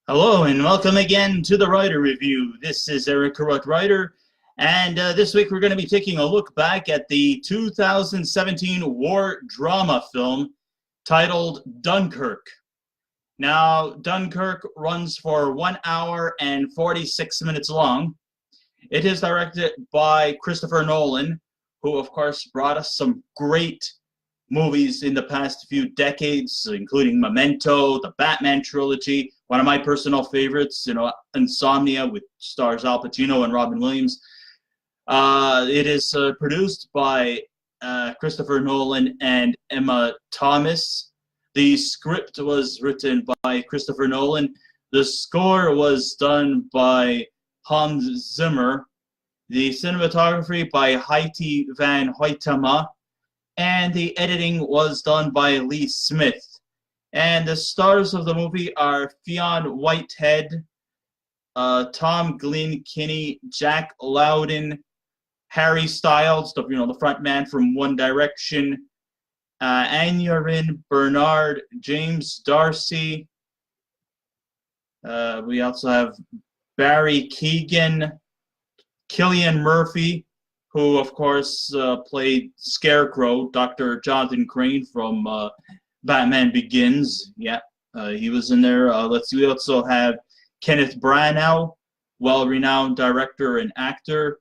Hello and welcome again to the Writer Review. This is Eric Carruth Writer, and this week we're going to be taking a look back at the 2017 war drama film titled Dunkirk. Now, Dunkirk runs for 1 hour and 46 minutes long. It is directed by Christopher Nolan, who of course brought us some great movies in the past few decades, including Memento, the Batman trilogy, one of my personal favorites, Insomnia, which stars Al Pacino and Robin Williams. It is produced by Christopher Nolan and Emma Thomas. The script was written by Christopher Nolan. The score was done by Hans Zimmer. The cinematography by Heidi van Hoytema. And the editing was done by Lee Smith. And the stars of the movie are Fionn Whitehead, Tom Glynn-Carney, Jack Lowden, Harry Styles, the front man from One Direction, Aneurin, Barnard, James Darcy. We also have Barry Keoghan, Cillian Murphy, who, of course, played Scarecrow, Dr. Jonathan Crane from Batman Begins. Yeah, he was in there. Let's see, we also have Kenneth Branagh, well-renowned director and actor,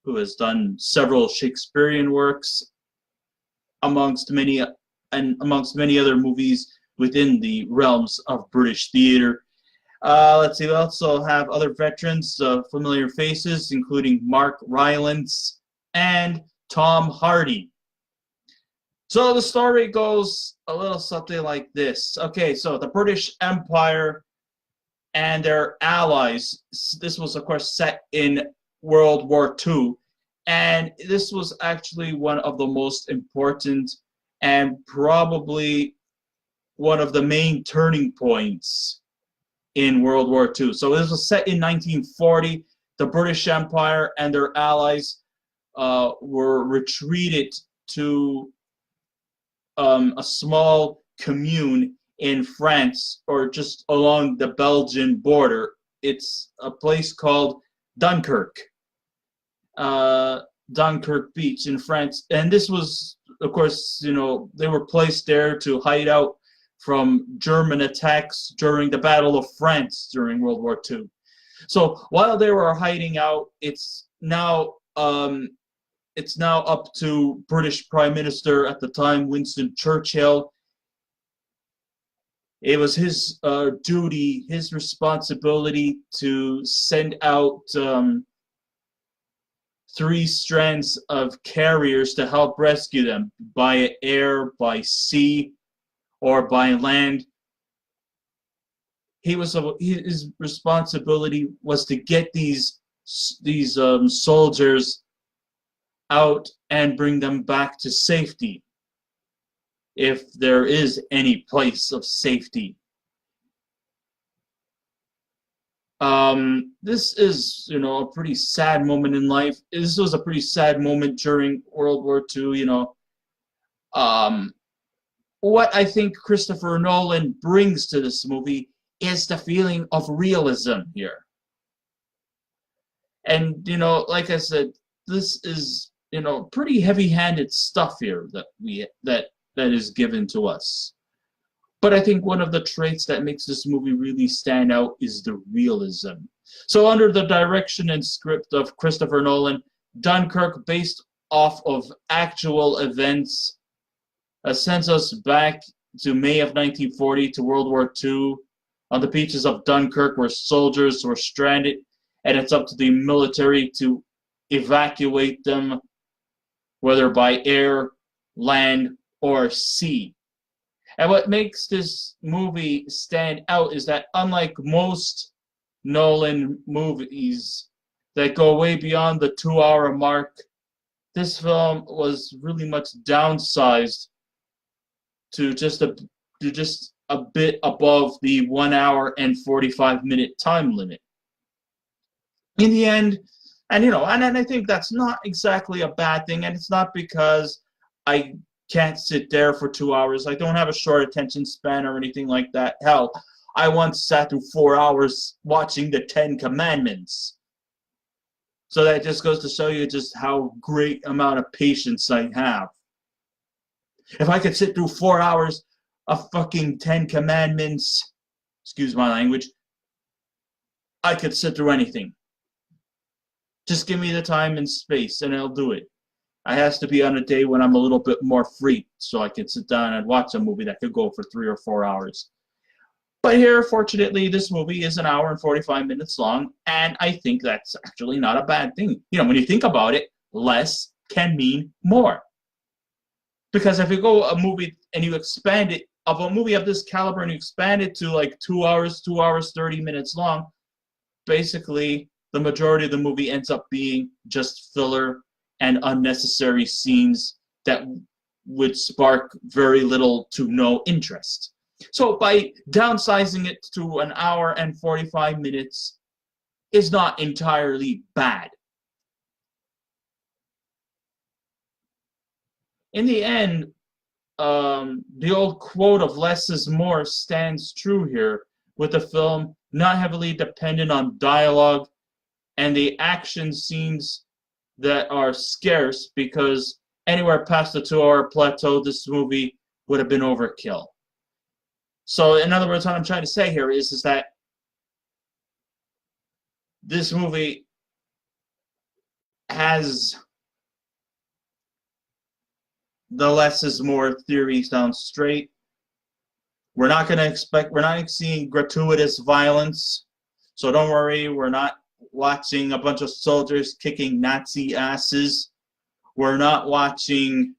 who has done several Shakespearean works, amongst many other movies within the realms of British theater. Let's see, we also have other veterans, familiar faces, including Mark Rylance and Tom Hardy. So the story goes a little something like this. Okay, so the British Empire and their allies, this was of course set in World War II, and this was actually one of the most important and probably one of the main turning points in World War II. So this was set in 1940. The British Empire and their allies were retreated to a small commune in France, or just along the Belgian border. It's a place called Dunkirk. Dunkirk Beach in France. And this was, of course, they were placed there to hide out from German attacks during the Battle of France during World War II. So while they were hiding out, it's now up to British Prime Minister at the time, Winston Churchill. It was his duty, his responsibility to send out 3 strands of carriers to help rescue them by air, by sea, or by land. His responsibility was to get these soldiers out and bring them back to safety, if there is any place of safety. This is, a pretty sad moment in life. This was a pretty sad moment during World War II. What I think Christopher Nolan brings to this movie is the feeling of realism here. And, like I said, this is, pretty heavy-handed stuff here that is given to us. But I think one of the traits that makes this movie really stand out is the realism. So under the direction and script of Christopher Nolan, Dunkirk, based off of actual events, sends us back to May of 1940 to World War II on the beaches of Dunkirk, where soldiers were stranded, and it's up to the military to evacuate them, whether by air, land, or sea. And what makes this movie stand out is that, unlike most Nolan movies that go way beyond the 2-hour mark, this film was really much downsized to just a bit above the 1 hour and 45-minute time limit. In the end, and I think that's not exactly a bad thing, and it's not because I can't sit there for 2 hours. I don't have a short attention span or anything like that. Hell, I once sat through 4 hours watching the Ten Commandments. So that just goes to show you just how great amount of patience I have. If I could sit through 4 hours of fucking Ten Commandments, excuse my language, I could sit through anything. Just give me the time and space and I'll do it. It has to be on a day when I'm a little bit more free so I can sit down and watch a movie that could go for 3 or 4 hours. But here, fortunately, this movie is 1 hour and 45 minutes long, and I think that's actually not a bad thing. You know, when you think about it, less can mean more. Because if you go a movie and you expand it, of a movie of this caliber and you expand it to like 2 hours, 30 minutes long, basically the majority of the movie ends up being just filler and unnecessary scenes that would spark very little to no interest. So by downsizing it to 1 hour and 45 minutes is not entirely bad. In the end, the old quote of less is more stands true here, with the film not heavily dependent on dialogue and the action scenes that are scarce, because anywhere past the 2-hour plateau, this movie would have been overkill. So, in other words, what I'm trying to say here is that this movie has the less is more theories down straight. We're not seeing gratuitous violence. So don't worry, we're not watching a bunch of soldiers kicking Nazi asses. We're not watching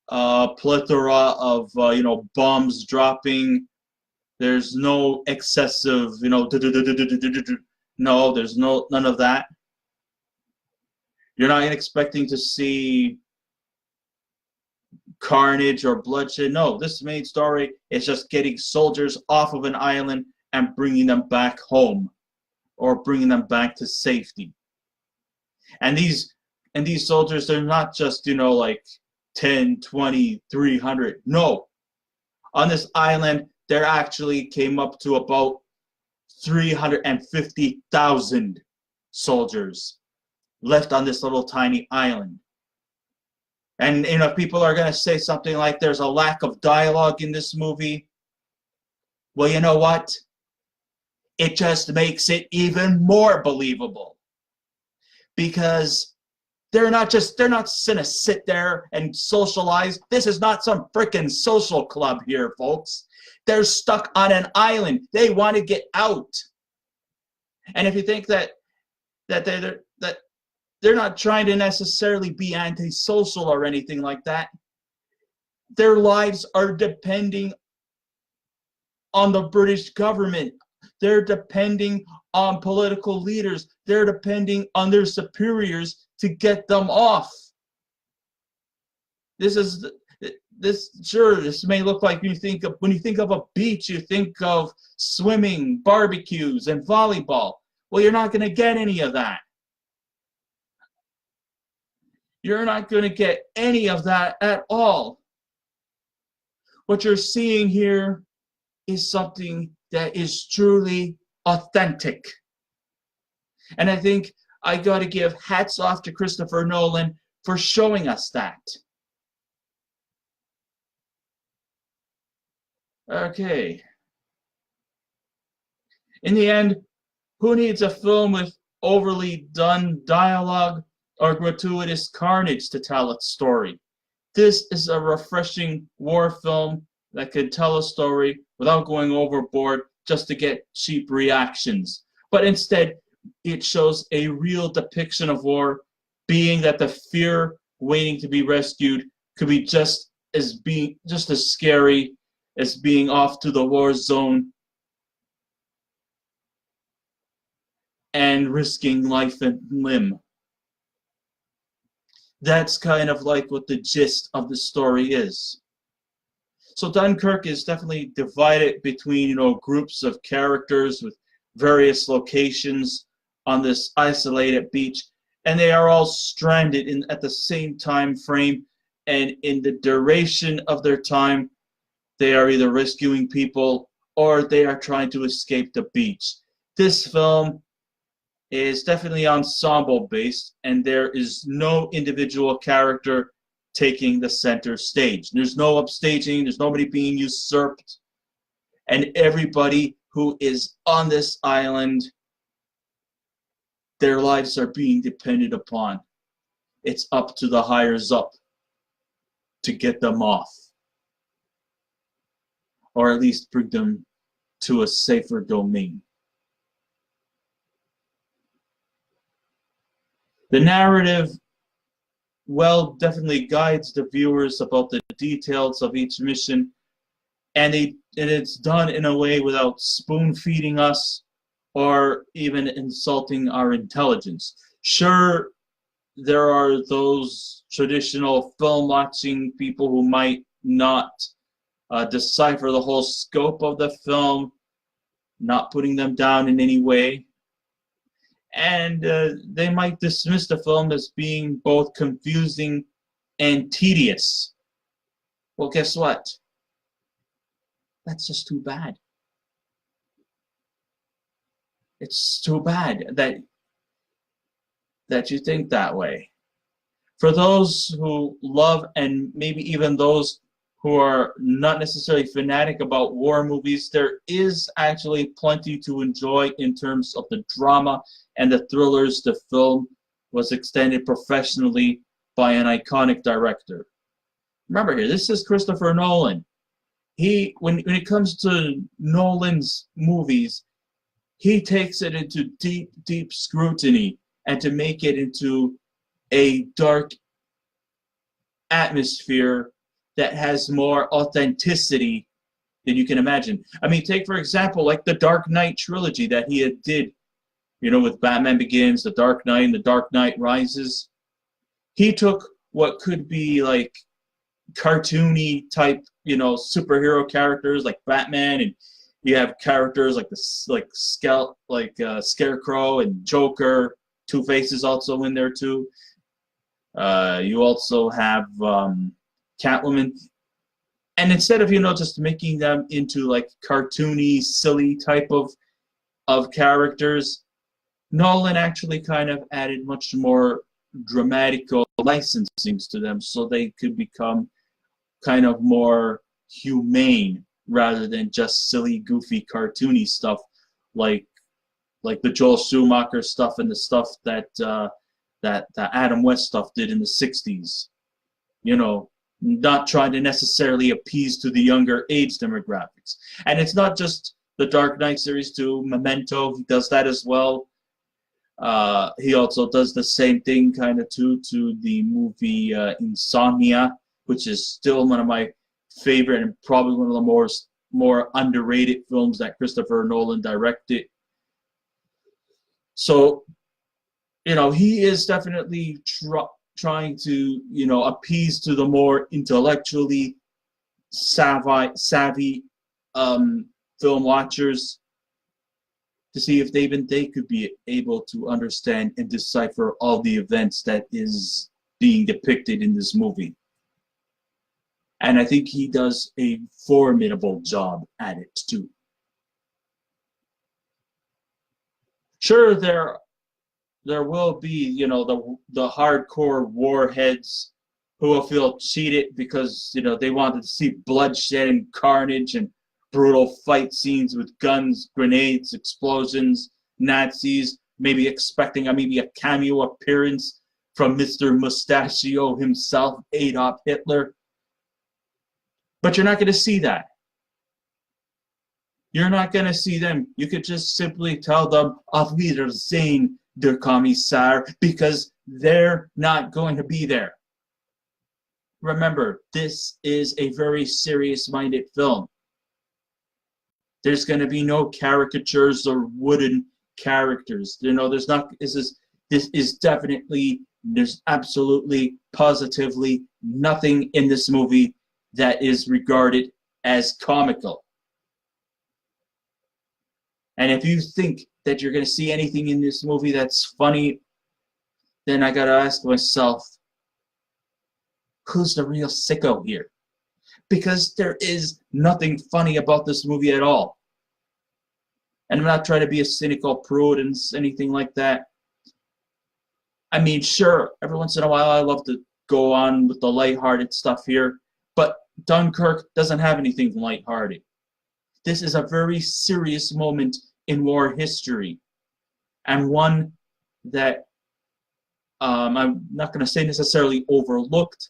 a plethora of bombs dropping. There's no excessive no, there's none of that. You're not expecting to see carnage or bloodshed. No, this main story is just getting soldiers off of an island and bringing them back home, or bringing them back to safety. And these soldiers, they're not just like 10, 20, 300. No. On this island, there actually came up to about 350,000 soldiers left on this little tiny island. And if people are going to say something like there's a lack of dialogue in this movie, well, you know what? It just makes it even more believable. Because they're not going to sit there and socialize. This is not some frickin' social club here, folks. They're stuck on an island. They want to get out. And if you think that they're not trying to necessarily be antisocial or anything like that, their lives are depending on the British government. They're depending on political leaders. They're depending on their superiors to get them off. This may look like when you think of a beach, you think of swimming, barbecues, and volleyball. Well, you're not going to get any of that. You're not going to get any of that at all. What you're seeing here is something that is truly authentic. And I think I got to give hats off to Christopher Nolan for showing us that. Okay. In the end, who needs a film with overly done dialogue or gratuitous carnage to tell its story? This is a refreshing war film that could tell a story without going overboard just to get cheap reactions. But instead, it shows a real depiction of war, being that the fear waiting to be rescued could be just as scary as being off to the war zone and risking life and limb. That's kind of like what the gist of the story is. So Dunkirk is definitely divided between groups of characters with various locations on this isolated beach, and they are all stranded at the same time frame, and in the duration of their time, they are either rescuing people or they are trying to escape the beach. This film is definitely ensemble based, and there is no individual character taking the center stage. There's no upstaging, there's nobody being usurped, and everybody who is on this island, their lives are being depended upon. It's up to the higher up to get them off, or at least bring them to a safer domain. The narrative, well, definitely guides the viewers about the details of each mission, and it's done in a way without spoon-feeding us or even insulting our intelligence. Sure, there are those traditional film-watching people who might not decipher the whole scope of the film, not putting them down in any way. And they might dismiss the film as being both confusing and tedious. Well, guess what? That's just too bad. It's too bad that you think that way. For those who love, and maybe even those who are not necessarily fanatic about war movies, there is actually plenty to enjoy in terms of the drama and the thrillers. The film was extended professionally by an iconic director. Remember here, this is Christopher Nolan. When it comes to Nolan's movies, he takes it into deep, deep scrutiny, and to make it into a dark atmosphere that has more authenticity than you can imagine. I mean, take, for example, like the Dark Knight trilogy that he did, with Batman Begins, The Dark Knight, and The Dark Knight Rises. He took what could be like cartoony type, superhero characters like Batman, and you have characters like Scarecrow and Joker. Two-Face is also in there too. You also have Catwoman, and instead of just making them into like cartoony, silly type of characters, Nolan actually kind of added much more dramatical licensings to them, so they could become kind of more humane rather than just silly, goofy, cartoony stuff like the Joel Schumacher stuff and the stuff that Adam West stuff did in the 60s. Not trying to necessarily appease to the younger age demographics. And it's not just the Dark Knight series too. Memento, he does that as well. He also does the same thing kind of too to the movie Insomnia, which is still one of my favorite and probably one of the more underrated films that Christopher Nolan directed. So, he is definitely trying to, appease to the more intellectually savvy film watchers to see if they could be able to understand and decipher all the events that is being depicted in this movie. And I think he does a formidable job at it too. Sure, there will be, the hardcore warheads who will feel cheated because, they wanted to see bloodshed and carnage and brutal fight scenes with guns, grenades, explosions, Nazis, maybe expecting maybe a cameo appearance from Mr. Mustachio himself, Adolf Hitler. But you're not going to see that. You're not going to see them. You could just simply tell them, Auf Wiedersehen, der Kommissar, because they're not going to be there. Remember, this is a very serious-minded film. There's going to be no caricatures or wooden characters. There's not. This is definitely. There's absolutely, positively nothing in this movie that is regarded as comical. And if you think that you're going to see anything in this movie that's funny, then I got to ask myself, who's the real sicko here? Because there is nothing funny about this movie at all. And I'm not trying to be a cynical prude and anything like that. I mean, sure, every once in a while I love to go on with the lighthearted stuff here, but Dunkirk doesn't have anything lighthearted. This is a very serious moment in war history, and one that I'm not going to say necessarily overlooked,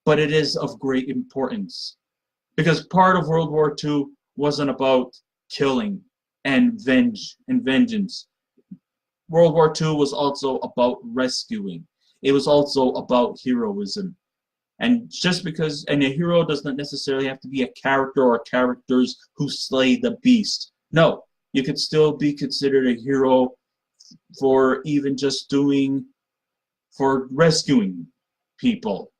but it is of great importance. Because part of World War II wasn't about killing and vengeance. World War II was also about rescuing. It was also about heroism. And just because, and a hero doesn't necessarily have to be a character or characters who slay the beast. No, you could still be considered a hero for even just for rescuing people.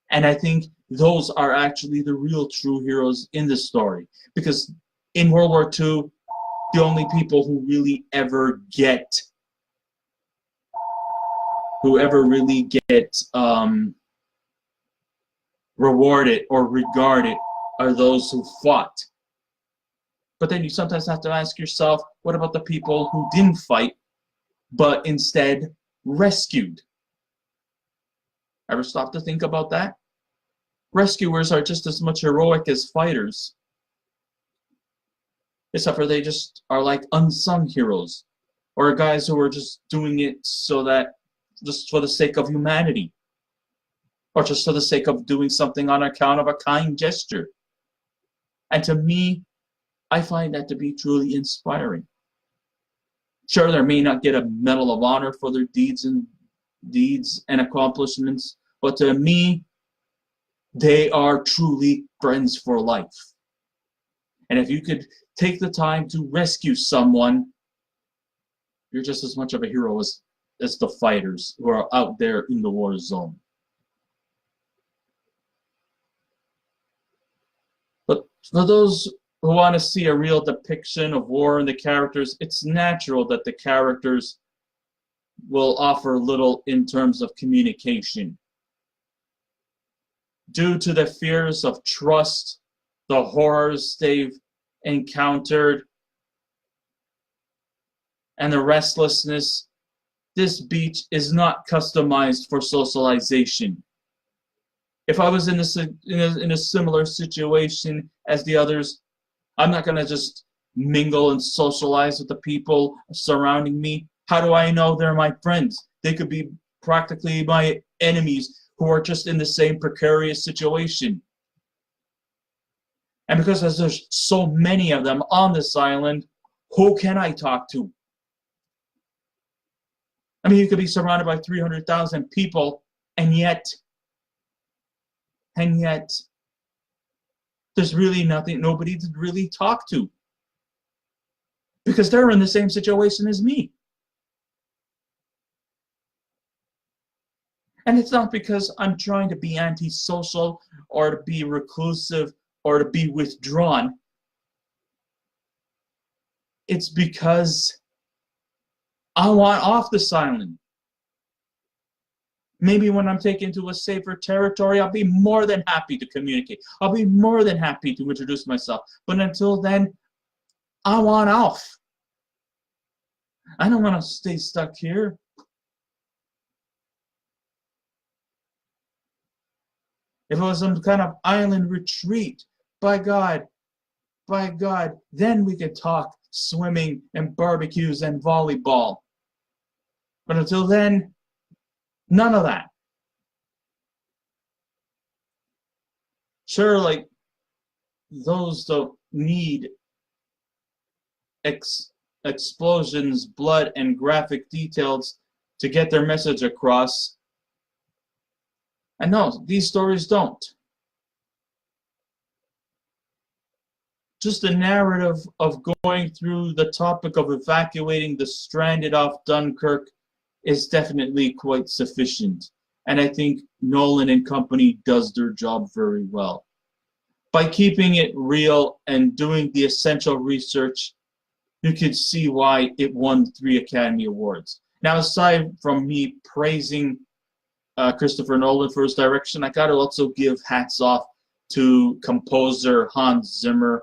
And I think those are actually the real true heroes in this story. Because in World War II, the only people who really ever get rewarded or regarded are those who fought. But then you sometimes have to ask yourself, what about the people who didn't fight, but instead rescued? Ever stop to think about that? Rescuers are just as much heroic as fighters. Except for they just are like unsung heroes. Or guys who are just doing it just for the sake of humanity. Or just for the sake of doing something on account of a kind gesture. And to me, I find that to be truly inspiring. Sure, they may not get a Medal of Honor for their deeds and accomplishments, but to me, they are truly friends for life. And if you could take the time to rescue someone, you're just as much of a hero as the fighters who are out there in the war zone. But for those who want to see a real depiction of war and the characters, it's natural that the characters will offer little in terms of communication. Due to the fears of trust, the horrors they've encountered, and the restlessness, this beach is not customized for socialization. If I was in a similar situation as the others, I'm not going to just mingle and socialize with the people surrounding me. How do I know they're my friends? They could be practically my enemies who are just in the same precarious situation. And because there's so many of them on this island, who can I talk to? I mean, you could be surrounded by 300,000 people, and yet, there's really nobody to really talk to. Because they're in the same situation as me. And it's not because I'm trying to be antisocial or to be reclusive or to be withdrawn. It's because I want off this island. Maybe when I'm taken to a safer territory, I'll be more than happy to communicate. I'll be more than happy to introduce myself. But until then, I want off. I don't want to stay stuck here. If it was some kind of island retreat, by God, then we could talk swimming and barbecues and volleyball. But until then, none of that. Sure, like, those don't need explosions, blood, and graphic details to get their message across. And no, these stories don't. Just the narrative of going through the topic of evacuating the stranded off Dunkirk is definitely quite sufficient. And I think Nolan and company does their job very well. By keeping it real and doing the essential research, you could see why it won 3 Academy Awards. Now, aside from me praising Christopher Nolan for his direction, I gotta also give hats off to composer Hans Zimmer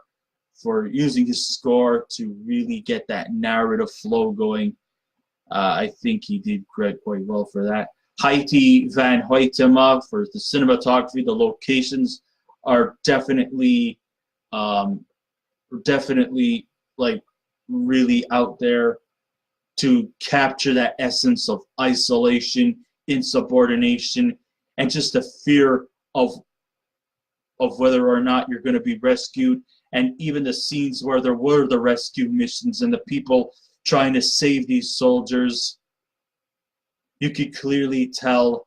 for using his score to really get that narrative flow going. I think he did quite well for that. Heidi van Hoytema for the cinematography. The locations are definitely like really out there to capture that essence of isolation, insubordination, and just the fear of whether or not you're going to be rescued. And even the scenes where there were the rescue missions and the people trying to save these soldiers, you could clearly tell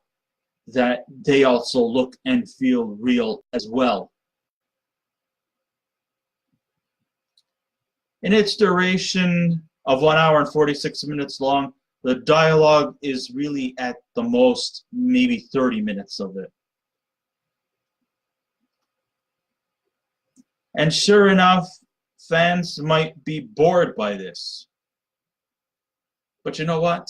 that they also look and feel real as well. In its duration of 1 hour and 46 minutes long, the dialogue is really at the most maybe 30 minutes of it. And sure enough, fans might be bored by this. But you know what?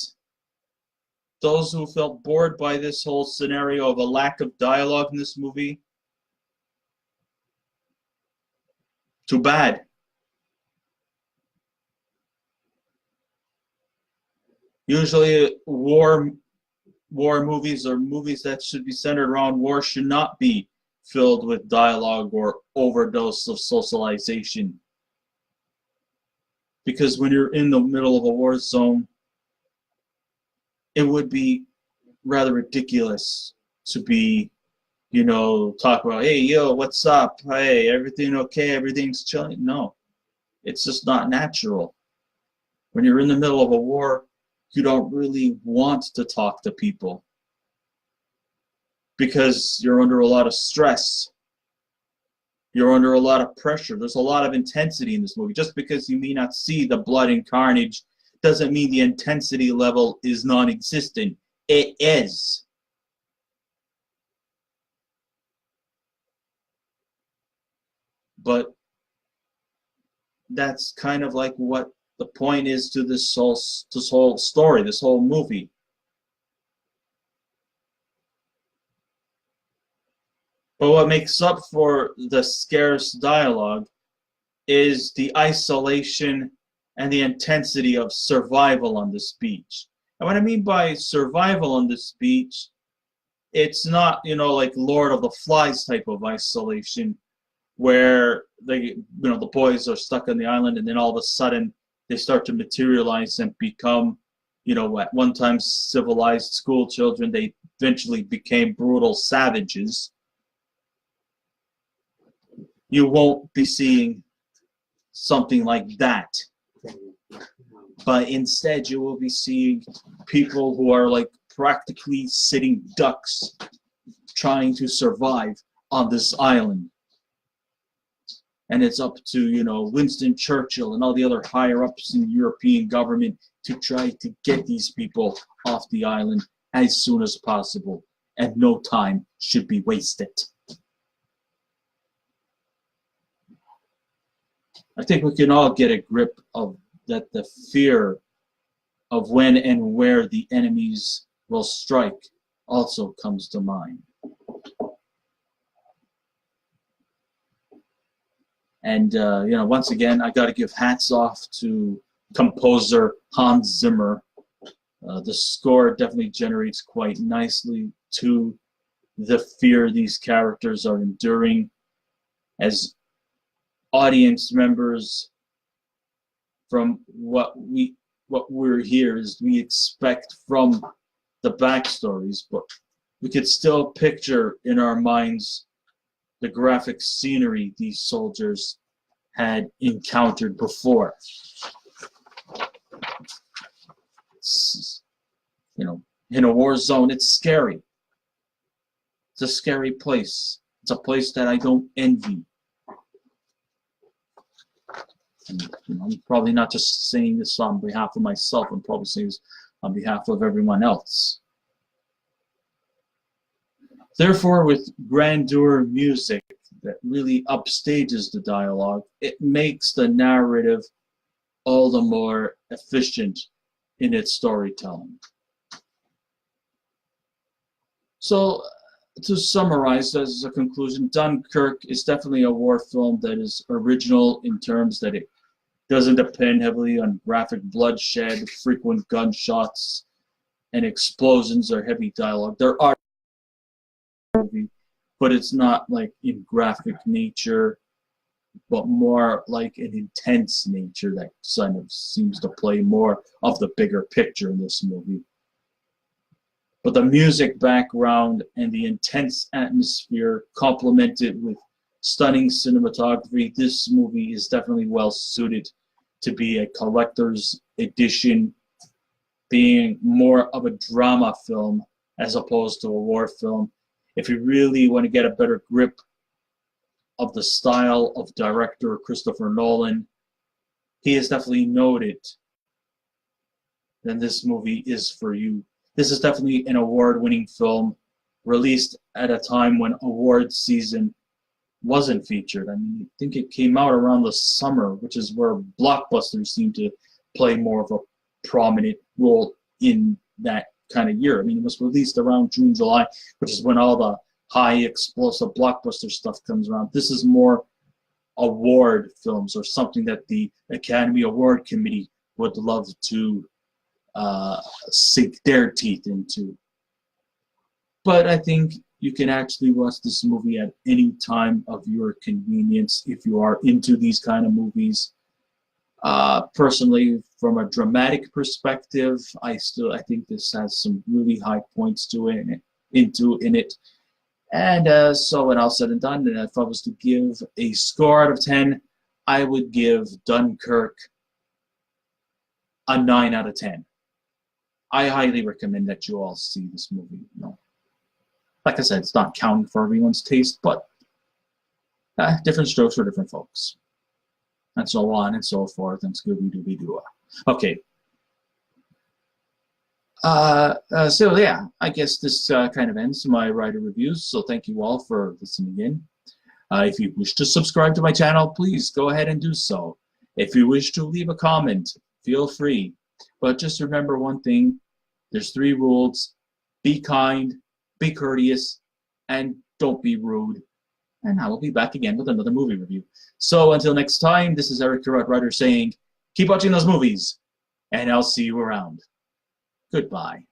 Those who felt bored by this whole scenario of a lack of dialogue in this movie, too bad. Usually war movies or movies that should be centered around war should not be filled with dialogue or overdose of socialization. Because when you're in the middle of a war zone, it would be rather ridiculous to be, talk about, hey, yo, what's up? Hey, everything okay? Everything's chilling? No, it's just not natural. When you're in the middle of a war, you don't really want to talk to people because you're under a lot of stress. You're under a lot of pressure. There's a lot of intensity in this movie. Just because you may not see the blood and carnage doesn't mean the intensity level is non-existent. It is. But that's kind of like what the point is to this whole story, this whole movie. But what makes up for the scarce dialogue is the isolation and the intensity of survival on this beach. And what I mean by survival on this beach, it's not, like Lord of the Flies type of isolation where the boys are stuck on the island and then all of a sudden they start to materialize and become, at one time civilized school children. They eventually became brutal savages. You won't be seeing something like that. But instead, you will be seeing people who are like practically sitting ducks trying to survive on this island. And it's up to, Winston Churchill and all the other higher-ups in the European government to try to get these people off the island as soon as possible. And no time should be wasted. I think we can all get a grip of that the fear of when and where the enemies will strike also comes to mind. And, once again, I got to give hats off to composer Hans Zimmer. The score definitely generates quite nicely to the fear these characters are enduring. As audience members, from what we're here is we expect from the backstories, but we could still picture in our minds the graphic scenery these soldiers had encountered before. In a war zone, it's scary. It's a scary place. It's a place that I don't envy. And, I'm probably not just saying this on behalf of myself. I'm probably saying this on behalf of everyone else. Therefore, with grandeur music that really upstages the dialogue, it makes the narrative all the more efficient in its storytelling. So, to summarize as a conclusion, Dunkirk is definitely a war film that is original in terms that it doesn't depend heavily on graphic bloodshed, frequent gunshots, and explosions or heavy dialogue. There are, but it's not like in graphic nature, but more like an intense nature that kind of seems to play more of the bigger picture in this movie. But the music background and the intense atmosphere complemented with stunning cinematography, this movie is definitely well suited to be a collector's edition, being more of a drama film as opposed to a war film. If you really want to get a better grip of the style of director Christopher Nolan, he is definitely noted, then this movie is for you. This is definitely an award-winning film, released at a time when award season wasn't featured. I mean, I think it came out around the summer, which is where blockbusters seem to play more of a prominent role in that kind of year. I mean, it was released around June, July, which is when all the high explosive blockbuster stuff comes around. This is more award films, or something that the Academy Award Committee would love to sink their teeth into. But I think you can actually watch this movie at any time of your convenience if you are into these kind of movies. Personally, from a dramatic perspective, I think this has some really high points to it in it. And so when all said and done, and if I was to give a score out of 10, I would give Dunkirk a 9 out of 10. I highly recommend that you all see this movie. You know, like I said, it's not counting for everyone's taste, but different strokes for different folks, and so on and so forth, and Scooby-Dooby-Doo. Okay. So yeah, I guess this kind of ends my writer reviews. So thank you all for listening in. If you wish to subscribe to my channel, please go ahead and do so. If you wish to leave a comment, feel free. But just remember one thing, there's 3 rules. Be kind, be courteous, and don't be rude. And I will be back again with another movie review. So until next time, this is Eric Carrot Writer saying, keep watching those movies, and I'll see you around. Goodbye.